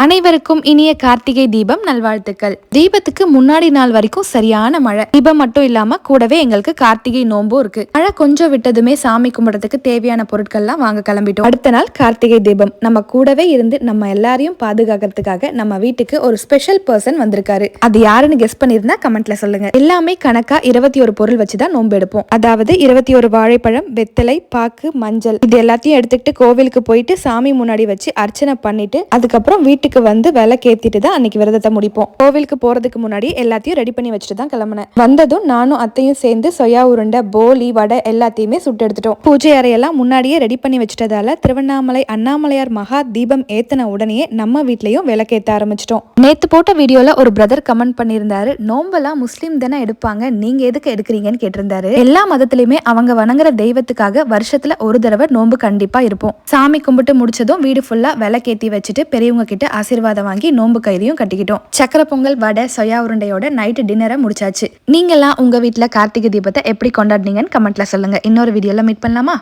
அனைவருக்கும் இனிய கார்த்திகை தீபம் நல்வாழ்த்துக்கள். தீபத்துக்கு முன்னாடி நாள் வரைக்கும் சரியான மழை. தீபம் மட்டும் இல்லாம கூடவே எங்களுக்கு கார்த்திகை நோம்பும் இருக்கு. மழை கொஞ்சம் விட்டதுமே சாமி கும்பிடுறதுக்கு தேவையான பொருட்கள்லாம் வாங்க கிளம்பிட்டோம். அடுத்த நாள் கார்த்திகை தீபம். நம்ம கூடவே இருந்து நம்ம எல்லாரையும் பாதுகாக்கிறதுக்காக நம்ம வீட்டுக்கு ஒரு ஸ்பெஷல் பர்சன் வந்திருக்காரு. அது யாருன்னு கெஸ் பண்ணிருந்தா கமெண்ட்ல சொல்லுங்க. எல்லாமே கணக்கா 21 பொருள் வச்சுதான் நோம்பு எடுப்போம். அதாவது 21 வாழைப்பழம், வெத்தலை, பாக்கு, மஞ்சள் இது எல்லாத்தையும் எடுத்துக்கிட்டு கோவிலுக்கு போயிட்டு சாமி முன்னாடி வச்சு அர்ச்சனை பண்ணிட்டு அதுக்கப்புறம் வீட்டுக்கு வந்து விளக்கேத்திட்டு தான் அன்னைக்கு விரதத்தை முடிப்போம். கோவிலுக்கு போறதுக்கு முன்னாடி எல்லாத்தையும் ரெடி பண்ணி வச்சுட்டு தான் கிளம்பினேன். வந்ததும் நானும் அத்தையும் சேர்ந்து சொயா உருண்டை, போலி, வடை எல்லாத்தையுமே சுட்டு எடுத்துட்டோம். பூஜை அறையெல்லாம் முன்னாடியே ரெடி பண்ணி வச்சுட்டதால திருவண்ணாமலை அண்ணாமலையார் மகா தீபம் ஏத்தின உடனே நம்ம வீட்லயும் விளக்கேத்த ஆரம்பிச்சிட்டோம். நேத்து போட்ட வீடியோல ஒரு பிரதர் கமெண்ட் பண்ணியிருந்தாரு, நோம்பெல்லாம் முஸ்லீம் தானே எடுப்பாங்க, நீங்க எதுக்கு எடுக்கிறீங்கன்னு கேட்டிருந்தாரு. எல்லா மதத்திலயுமே அவங்க வணங்குற தெய்வத்துக்காக வருஷத்துல ஒரு தடவை நோம்பு கண்டிப்பா இருப்போம். சாமி கும்பிட்டு முடிச்சதும் வீடு ஃபுல்லா விளக்கேத்தி வச்சுட்டு பெரியவங்க கிட்ட ஆசீர்வாதம் வாங்கி நோம்பு கயிறையும் கட்டிக்கிட்டோம். சக்கரை பொங்கல், வடை, சொயா உருண்டையோட நைட்டு டின்னரை முடிச்சாச்சு. நீங்கெல்லாம் உங்க வீட்டுல கார்த்திகை தீபத்தை எப்படி கொண்டாடுனீங்கன்னு கமெண்ட்ல சொல்லுங்க. இன்னொரு வீடியோல மீட் பண்ணலாமா?